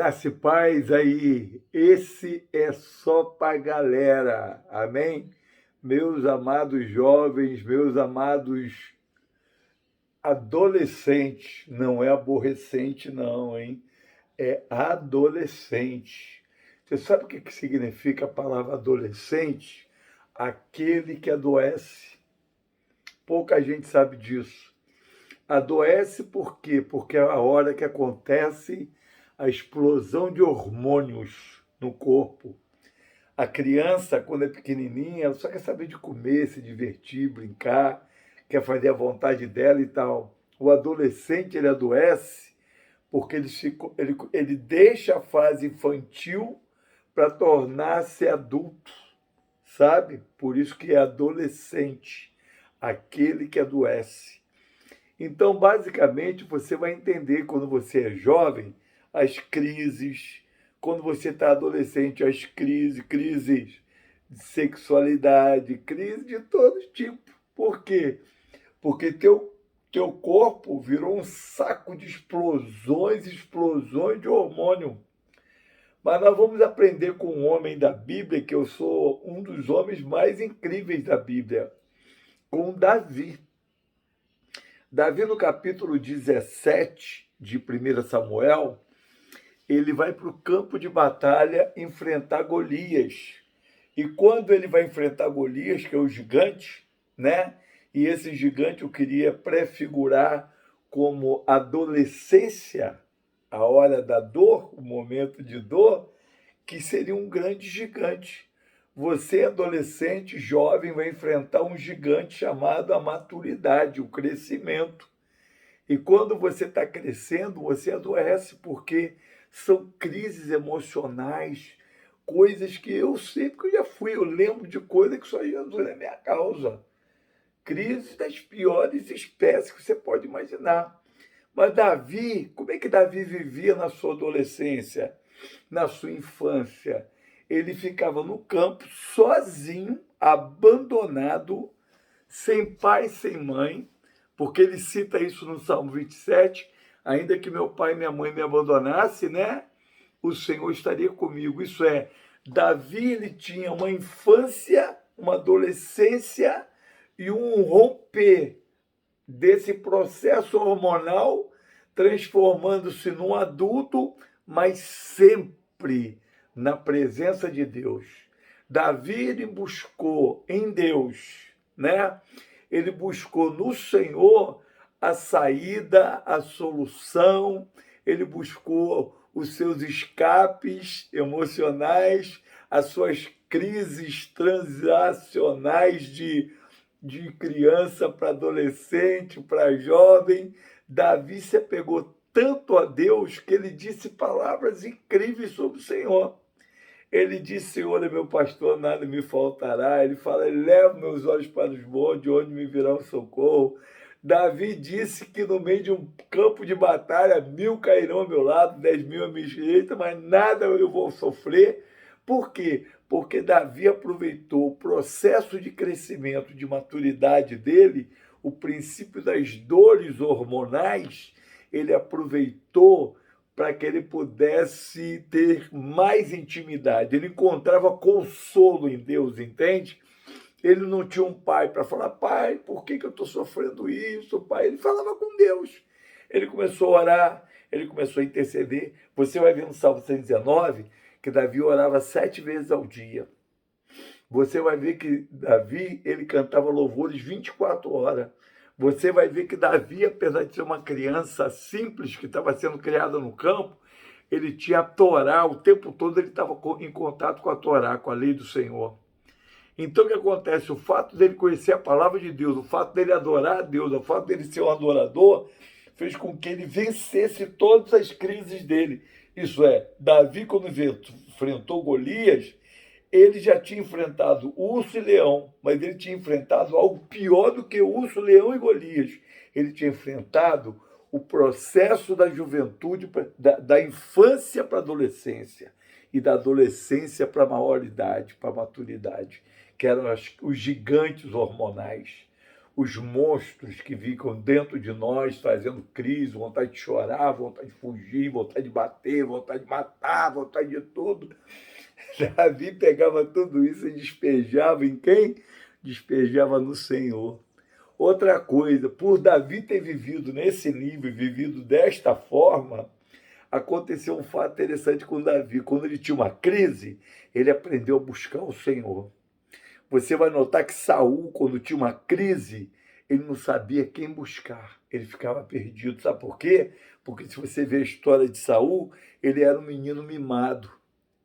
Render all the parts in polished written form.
Graça e paz aí, esse é só para galera, amém? Meus amados jovens, meus amados adolescentes, não é aborrecente não, hein? É adolescente. Você sabe o que significa a palavra adolescente? Aquele que adoece. Pouca gente sabe disso. Adoece por quê? Porque é a hora que acontece a explosão de hormônios no corpo. A criança, quando é pequenininha, ela só quer saber de comer, se divertir, brincar, quer fazer a vontade dela e tal. O adolescente, ele adoece porque ele deixa a fase infantil para tornar-se adulto, sabe? Por isso que é adolescente, aquele que adoece. Então, basicamente, você vai entender quando você é jovem as crises, quando você está adolescente, as crises de sexualidade, crise de todo tipo. Por quê? Porque teu corpo virou um saco de explosões, explosões de hormônio. Mas nós vamos aprender com um homem da Bíblia, que eu sou um dos homens mais incríveis da Bíblia, com Davi. Davi, no capítulo 17 de 1 Samuel, ele vai para o campo de batalha enfrentar Golias. E quando ele vai enfrentar Golias, que é o gigante, né? E esse gigante eu queria prefigurar como adolescência, a hora da dor, o momento de dor, que seria um grande gigante. Você, adolescente, jovem, vai enfrentar um gigante chamado a maturidade, o crescimento. E quando você está crescendo, você adoece porque são crises emocionais, coisas que eu sei porque eu já fui, eu lembro de coisas que só Jesus é minha causa. Crises das piores espécies que você pode imaginar. Mas Davi, como é que Davi vivia na sua adolescência, na sua infância? Ele ficava no campo sozinho, abandonado, sem pai, sem mãe, porque ele cita isso no Salmo 27, ainda que meu pai e minha mãe me abandonassem, né? O Senhor estaria comigo. Isso é, Davi, ele tinha uma infância, uma adolescência e um romper desse processo hormonal, transformando-se num adulto, mas sempre na presença de Deus. Davi, ele buscou em Deus, né? Ele buscou no Senhor a saída, a solução, ele buscou os seus escapes emocionais, as suas crises transacionais de criança para adolescente, para jovem. Davi se apegou tanto a Deus que ele disse palavras incríveis sobre o Senhor. Ele disse, Senhor é meu pastor, nada me faltará. Ele fala, leva meus olhos para os montes, de onde me virá o socorro. Davi disse que no meio de um campo de batalha, 1000 cairão ao meu lado, 10.000 à minha direita, mas nada eu vou sofrer. Por quê? Porque Davi aproveitou o processo de crescimento, de maturidade dele, o princípio das dores hormonais, ele aproveitou para que ele pudesse ter mais intimidade. Ele encontrava consolo em Deus, entende? Ele não tinha um pai para falar, pai, por que eu estou sofrendo isso, pai? Ele falava com Deus. Ele começou a orar, ele começou a interceder. Você vai ver no Salmo 119 que Davi orava 7 vezes ao dia. Você vai ver que Davi, ele cantava louvores 24 horas. Você vai ver que Davi, apesar de ser uma criança simples que estava sendo criada no campo, ele tinha a Torá, o tempo todo ele estava em contato com a Torá, com a lei do Senhor. Então o que acontece? O fato dele conhecer a palavra de Deus, o fato dele adorar a Deus, o fato dele ser um adorador, fez com que ele vencesse todas as crises dele. Isso é, Davi, quando enfrentou Golias, ele já tinha enfrentado urso e leão, mas ele tinha enfrentado algo pior do que urso, leão e Golias. Ele tinha enfrentado o processo da juventude, da infância para a adolescência, e da adolescência para a maioridade, para a maturidade, que eram os gigantes hormonais. os monstros que ficam dentro de nós, trazendo crise, vontade de chorar, vontade de fugir, vontade de bater, vontade de matar, vontade de tudo. Davi pegava tudo isso e despejava em quem? Despejava no Senhor. Outra coisa, por Davi ter vivido nesse nível, vivido desta forma, aconteceu um fato interessante com Davi. Quando ele tinha uma crise, ele aprendeu a buscar o Senhor. Você vai notar que Saul, quando tinha uma crise, ele não sabia quem buscar. Ele ficava perdido. Sabe por quê? Porque se você vê a história de Saul, ele era um menino mimado.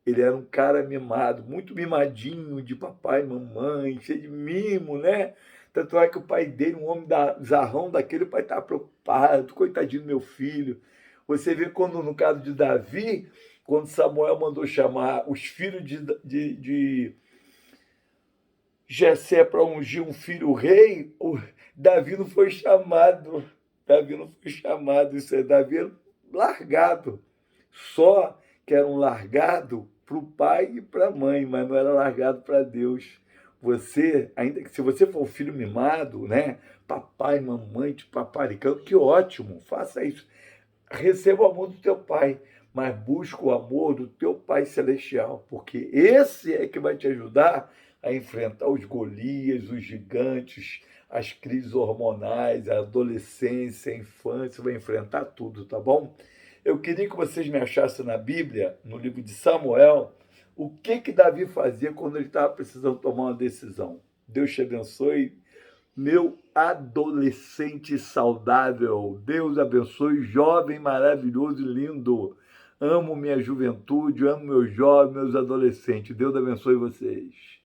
Ele era um cara mimado, muito mimadinho de papai e mamãe, cheio de mimo, né? Tanto é que o pai dele, um homem zarrão daquele, o pai estava preocupado, coitadinho do meu filho. Você vê quando, no caso de Davi, quando Samuel mandou chamar os filhos de Jessé para ungir um filho rei, Davi não foi chamado. Davi não foi chamado, isso é Davi era largado. Só que era um largado para o pai e para a mãe, mas não era largado para Deus. Você, ainda que se você for um filho mimado, né? Papai, mamãe te paparicando, que ótimo, faça isso. Receba o amor do teu pai, mas busca o amor do teu Pai Celestial, porque esse é que vai te ajudar a enfrentar os Golias, os gigantes, as crises hormonais, a adolescência, a infância, vai enfrentar tudo, tá bom? Eu queria que vocês me achassem na Bíblia, no livro de Samuel, o que Davi fazia quando ele estava precisando tomar uma decisão. Deus te abençoe, meu adolescente saudável. Deus abençoe, jovem maravilhoso e lindo. Amo minha juventude, amo meus jovens, meus adolescentes. Deus abençoe vocês.